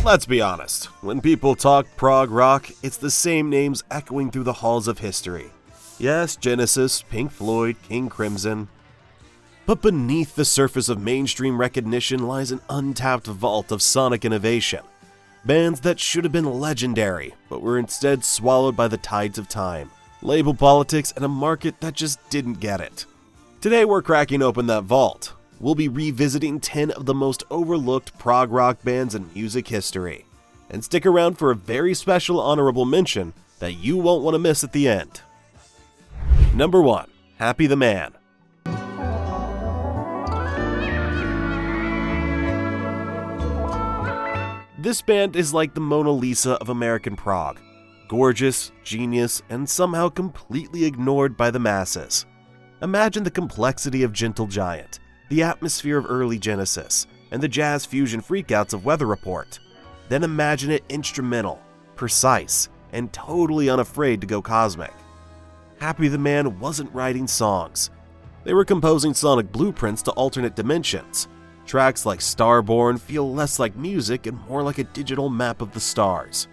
Let's be honest, when people talk prog rock, it's the same names echoing through the halls of history. Yes, Genesis, Pink Floyd, King Crimson. But beneath the surface of mainstream recognition lies an untapped vault of sonic innovation. Bands that should have been legendary, but were instead swallowed by the tides of time, label politics, and a market that just didn't get it. Today we're cracking open that vault. We'll be revisiting 10 of the most overlooked prog rock bands in music history. And stick around for a very special honorable mention that you won't want to miss at the end. Number 1. Happy the Man. This band is like the Mona Lisa of American prog. Gorgeous, genius, and somehow completely ignored by the masses. Imagine the complexity of Gentle Giant, the atmosphere of early Genesis, and the jazz fusion freakouts of Weather Report. Then imagine it instrumental, precise, and totally unafraid to go cosmic. Happy the Man wasn't writing songs. They were composing sonic blueprints to alternate dimensions. Tracks like Starborn feel less like music and more like a digital map of the stars.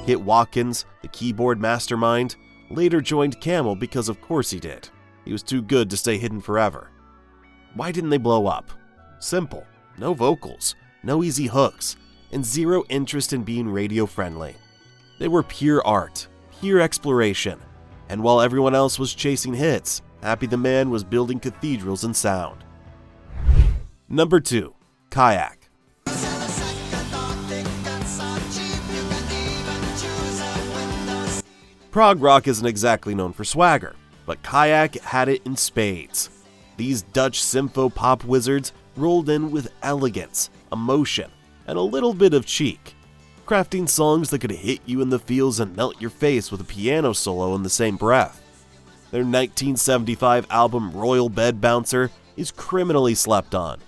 Hit Watkins, the keyboard mastermind, later joined Camel because of course he did. He was too good to stay hidden forever. Why didn't they blow up? Simple. No vocals, no easy hooks, and zero interest in being radio friendly. They were pure art, pure exploration, and while everyone else was chasing hits, Happy the Man was building cathedrals in sound. Number 2. Kayak. Prog rock isn't exactly known for swagger, but Kayak had it in spades. These Dutch sympho-pop wizards rolled in with elegance, emotion, and a little bit of cheek, crafting songs that could hit you in the feels and melt your face with a piano solo in the same breath. Their 1975 album Royal Bed Bouncer is criminally slept on.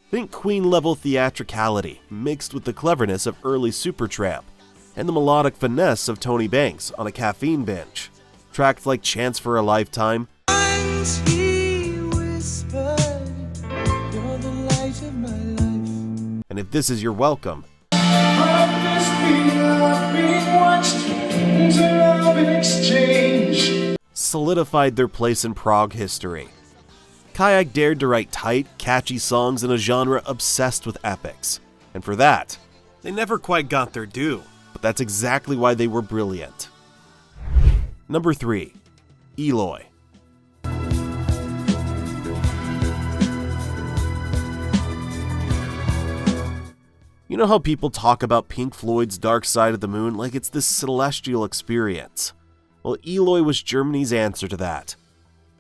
Think Queen-level theatricality mixed with the cleverness of early Supertramp and the melodic finesse of Tony Banks on a caffeine binge. Tracks like Chance for a Lifetime, and If This Is Your Welcome, solidified their place in prog history. Kayak dared to write tight, catchy songs in a genre obsessed with epics, and for that, they never quite got their due, but that's exactly why they were brilliant. Number 3. Eloy. You know how people talk about Pink Floyd's Dark Side of the Moon like it's this celestial experience? Well, Eloy was Germany's answer to that.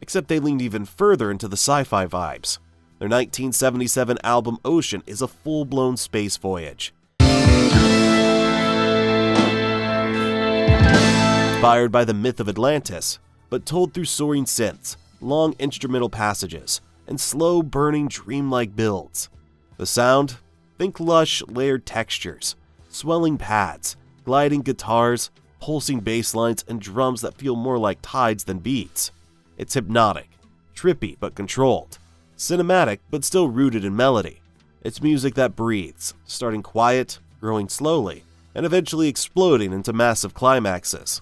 Except they leaned even further into the sci-fi vibes. Their 1977 album Ocean is a full-blown space voyage. Inspired by the myth of Atlantis, but told through soaring synths, long instrumental passages, and slow burning dreamlike builds. The sound? Think lush, layered textures, swelling pads, gliding guitars, pulsing bass lines, and drums that feel more like tides than beats. It's hypnotic, trippy but controlled, cinematic but still rooted in melody. It's music that breathes, starting quiet, growing slowly, and eventually exploding into massive climaxes.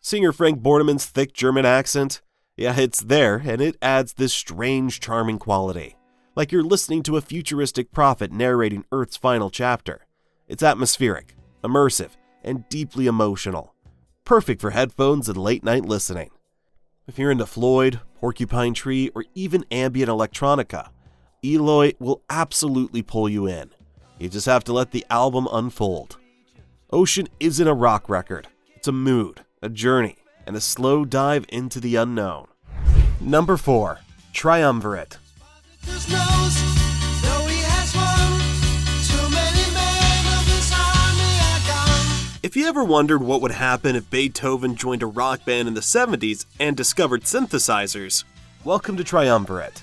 Singer Frank Borneman's thick German accent? Yeah, it's there, and it adds this strange, charming quality. Like you're listening to a futuristic prophet narrating Earth's final chapter. It's atmospheric, immersive, and deeply emotional. Perfect for headphones and late-night listening. If you're into Floyd, Porcupine Tree, or even ambient electronica, Eloy will absolutely pull you in. You just have to let the album unfold. Ocean isn't a rock record. It's a mood, a journey, and a slow dive into the unknown. Number 4. Triumvirat. If you ever wondered what would happen if Beethoven joined a rock band in the 70s and discovered synthesizers, welcome to Triumvirat.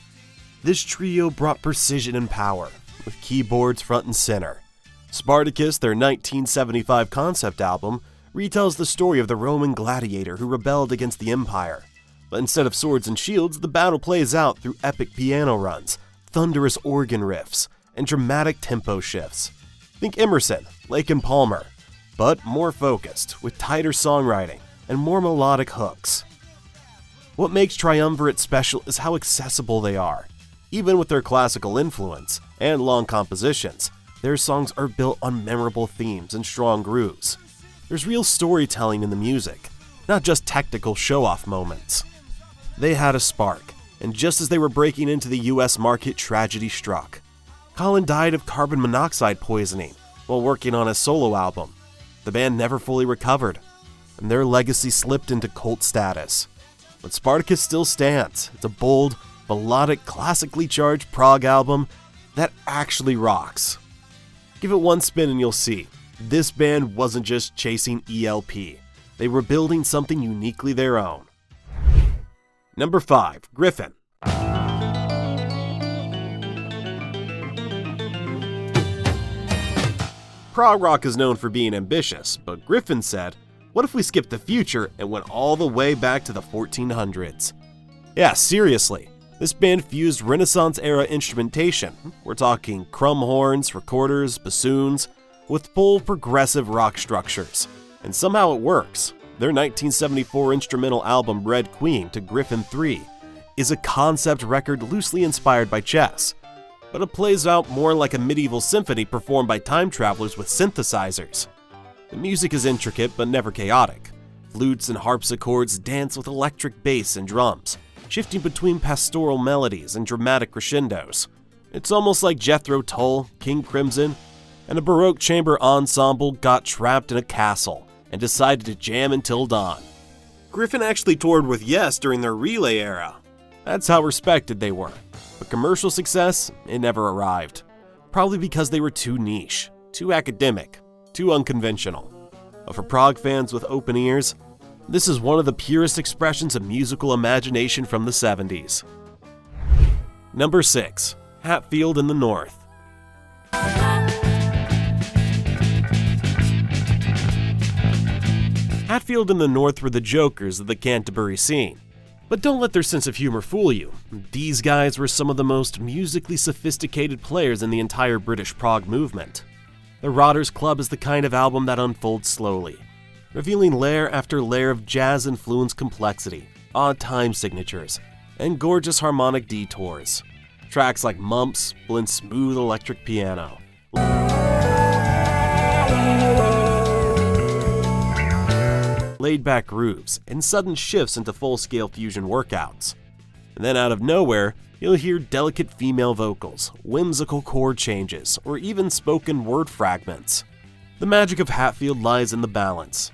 This trio brought precision and power, with keyboards front and center. Spartacus, their 1975 concept album, retells the story of the Roman gladiator who rebelled against the empire. But instead of swords and shields, the battle plays out through epic piano runs, thunderous organ riffs, and dramatic tempo shifts. Think Emerson, Lake and Palmer, but more focused, with tighter songwriting and more melodic hooks. What makes Triumvirat special is how accessible they are. Even with their classical influence and long compositions, their songs are built on memorable themes and strong grooves. There's real storytelling in the music, not just technical show-off moments. They had a spark, and just as they were breaking into the US market, tragedy struck. Colin died of carbon monoxide poisoning while working on his solo album. The band never fully recovered, and their legacy slipped into cult status. But Spartacus still stands. It's a bold, melodic, classically charged prog album that actually rocks. Give it one spin and you'll see, this band wasn't just chasing ELP. They were building something uniquely their own. Number 5. Gryphon. Prog rock is known for being ambitious, but Gryphon said, what if we skipped the future and went all the way back to the 1400s? Yeah, seriously. This band fused Renaissance-era instrumentation, we're talking crumb horns, recorders, bassoons, with full progressive rock structures. And somehow it works. Their 1974 instrumental album Red Queen to Gryphon 3 is a concept record loosely inspired by chess, but it plays out more like a medieval symphony performed by time travelers with synthesizers. The music is intricate but never chaotic. Flutes and harpsichords dance with electric bass and drums, shifting between pastoral melodies and dramatic crescendos. It's almost like Jethro Tull, King Crimson, and a Baroque chamber ensemble got trapped in a castle and decided to jam until dawn. Gryphon actually toured with Yes during their Relay era. That's how respected they were. But commercial success, it never arrived. Probably because they were too niche, too academic, too unconventional. But for prog fans with open ears, this is one of the purest expressions of musical imagination from the 70s. Number 6. Hatfield in the North. Hatfield in the North were the jokers of the Canterbury scene. But don't let their sense of humor fool you. These guys were some of the most musically sophisticated players in the entire British prog movement. The Rotters Club is the kind of album that unfolds slowly, revealing layer after layer of jazz-influenced complexity, odd time signatures, and gorgeous harmonic detours. Tracks like Mumps blend smooth electric piano, laid-back grooves, and sudden shifts into full-scale fusion workouts. And then out of nowhere, you'll hear delicate female vocals, whimsical chord changes, or even spoken word fragments. The magic of Hatfield lies in the balance.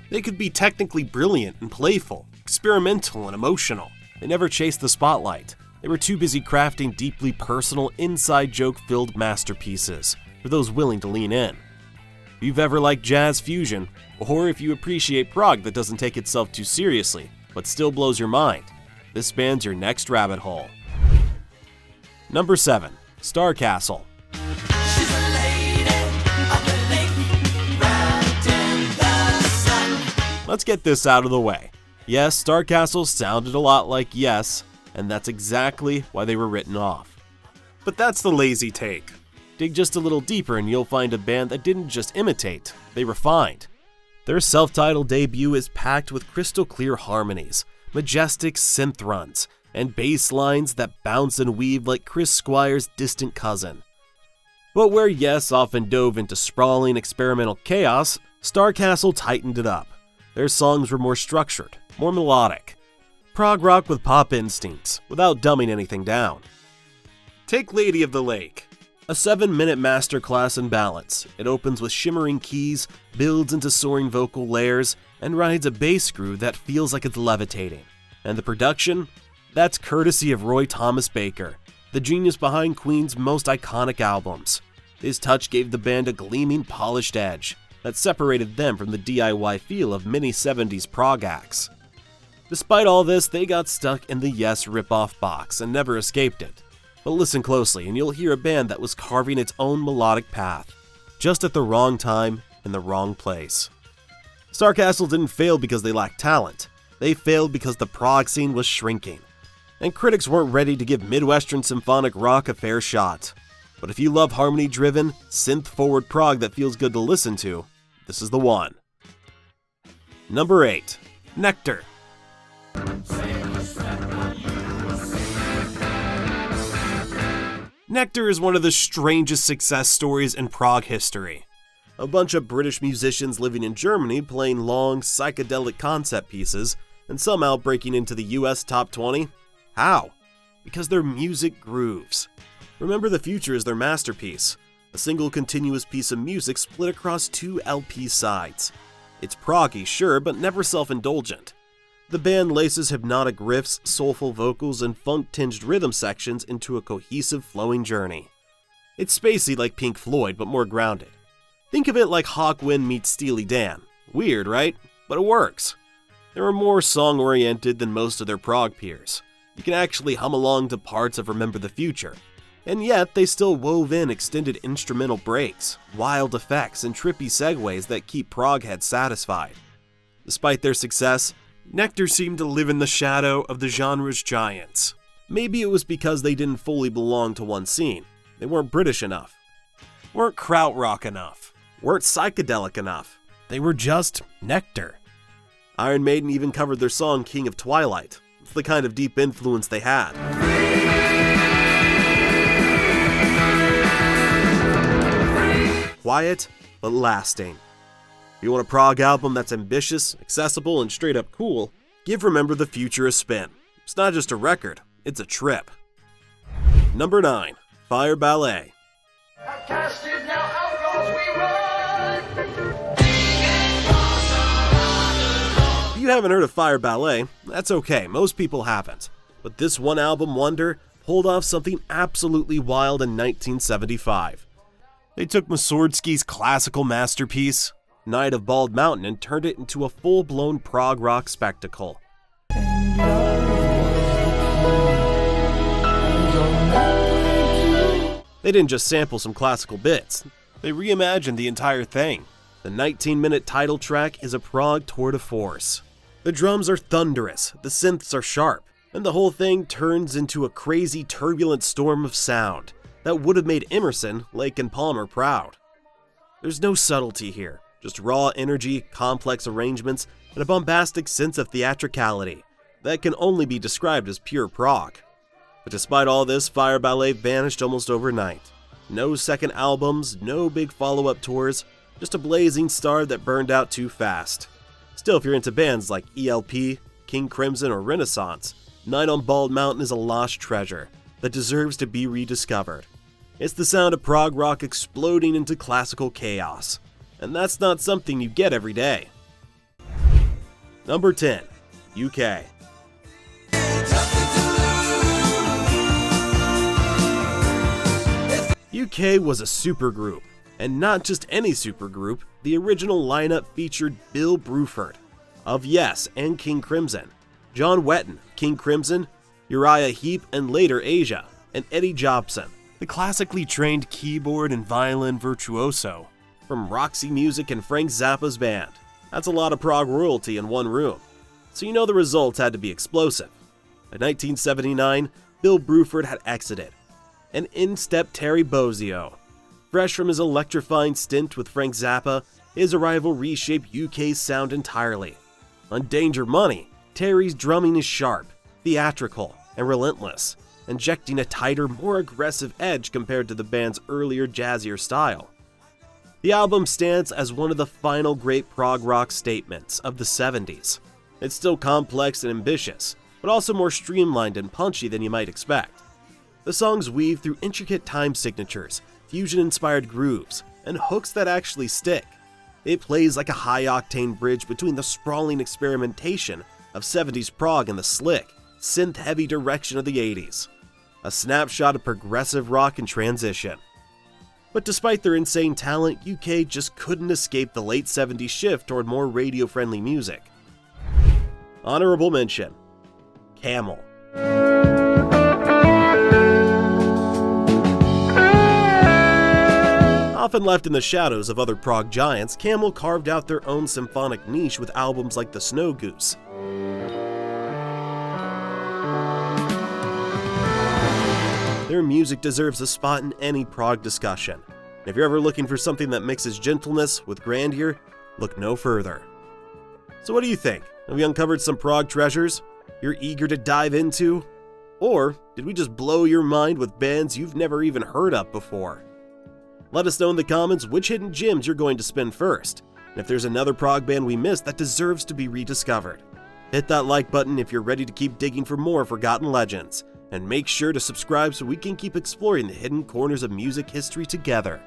They could be technically brilliant and playful, experimental and emotional. They never chased the spotlight. They were too busy crafting deeply personal, inside joke-filled masterpieces for those willing to lean in. If you've ever liked jazz fusion, or if you appreciate prog that doesn't take itself too seriously, but still blows your mind, this band's your next rabbit hole. Number 7. Starcastle. Let's get this out of the way. Yes, Starcastle sounded a lot like Yes, and that's exactly why they were written off. But that's the lazy take. Dig just a little deeper and you'll find a band that didn't just imitate, they refined. Their self-titled debut is packed with crystal clear harmonies, majestic synth runs, and bass lines that bounce and weave like Chris Squire's distant cousin. But where Yes often dove into sprawling experimental chaos, Starcastle tightened it up. Their songs were more structured, more melodic. Prog rock with pop instincts, without dumbing anything down. Take Lady of the Lake. A 7-minute masterclass in balance. It opens with shimmering keys, builds into soaring vocal layers, and rides a bass groove that feels like it's levitating. And the production? That's courtesy of Roy Thomas Baker, the genius behind Queen's most iconic albums. His touch gave the band a gleaming, polished edge that separated them from the DIY feel of many 70s prog acts. Despite all this, they got stuck in the Yes ripoff box and never escaped it. But listen closely and you'll hear a band that was carving its own melodic path, just at the wrong time in the wrong place. Starcastle didn't fail because they lacked talent. They failed because the prog scene was shrinking. And critics weren't ready to give Midwestern symphonic rock a fair shot. But if you love harmony-driven, synth-forward prog that feels good to listen to, this is the one. Number 8. Nektar. Nektar is one of the strangest success stories in prog history. A bunch of British musicians living in Germany playing long, psychedelic concept pieces, and somehow breaking into the US top 20? How? Because their music grooves. Remember the Future is their masterpiece, a single continuous piece of music split across 2 LP sides. It's proggy, sure, but never self-indulgent. The band laces hypnotic riffs, soulful vocals, and funk-tinged rhythm sections into a cohesive, flowing journey. It's spacey like Pink Floyd, but more grounded. Think of it like Hawkwind meets Steely Dan. Weird, right? But it works. They were more song-oriented than most of their prog peers. You can actually hum along to parts of Remember the Future. And yet, they still wove in extended instrumental breaks, wild effects, and trippy segues that keep prog heads satisfied. Despite their success, Nektar seemed to live in the shadow of the genre's giants. Maybe it was because they didn't fully belong to one scene. They weren't British enough, weren't krautrock enough, weren't psychedelic enough. They were just Nektar. Iron Maiden even covered their song King of Twilight. It's the kind of deep influence they had. Quiet, but lasting. If you want a prog album that's ambitious, accessible, and straight up cool, give Remember the Future a spin. It's not just a record, it's a trip. Number 9. Fireballet. If you haven't heard of Fireballet, that's okay, most people haven't. But this one album wonder pulled off something absolutely wild in 1975. They took Mussorgsky's classical masterpiece, Night of Bald Mountain, and turned it into a full-blown prog rock spectacle. They didn't just sample some classical bits, they reimagined the entire thing. The 19-minute title track is a prog tour de force. The drums are thunderous, the synths are sharp, and the whole thing turns into a crazy, turbulent storm of sound that would have made Emerson, Lake, and Palmer proud. There's no subtlety here, just raw energy, complex arrangements, and a bombastic sense of theatricality that can only be described as pure prog. But despite all this, Fireballet vanished almost overnight. No second albums, no big follow-up tours, just a blazing star that burned out too fast. Still, if you're into bands like ELP, King Crimson, or Renaissance, Night on Bald Mountain is a lost treasure that deserves to be rediscovered. It's the sound of prog rock exploding into classical chaos, and that's not something you get every day. Number 10. UK. UK was a supergroup, and not just any supergroup. The original lineup featured Bill Bruford of Yes and King Crimson, John Wetton, King Crimson, Uriah Heep, and later Asia, and Eddie Jobson, the classically trained keyboard and violin virtuoso from Roxy Music and Frank Zappa's band. That's a lot of prog royalty in one room, so you know the results had to be explosive. In 1979, Bill Bruford had exited, and in stepped Terry Bozzio. Fresh from his electrifying stint with Frank Zappa, his arrival reshaped UK's sound entirely. On Danger Money, Terry's drumming is sharp, theatrical, and relentless, injecting a tighter, more aggressive edge compared to the band's earlier, jazzier style. The album stands as one of the final great prog rock statements of the 70s. It's still complex and ambitious, but also more streamlined and punchy than you might expect. The songs weave through intricate time signatures, fusion-inspired grooves, and hooks that actually stick. It plays like a high-octane bridge between the sprawling experimentation of 70s prog and the slick, synth-heavy direction of the 80s. A snapshot of progressive rock in transition. But despite their insane talent, UK just couldn't escape the late 70s shift toward more radio-friendly music. Honorable mention: Camel. Often left in the shadows of other prog giants, Camel carved out their own symphonic niche with albums like The Snow Goose. Their music deserves a spot in any prog discussion. If you're ever looking for something that mixes gentleness with grandeur, look no further. So what do you think? Have we uncovered some prog treasures you're eager to dive into? Or did we just blow your mind with bands you've never even heard of before? Let us know in the comments which hidden gems you're going to spin first, and if there's another prog band we missed that deserves to be rediscovered. Hit that like button if you're ready to keep digging for more forgotten legends, and make sure to subscribe so we can keep exploring the hidden corners of music history together.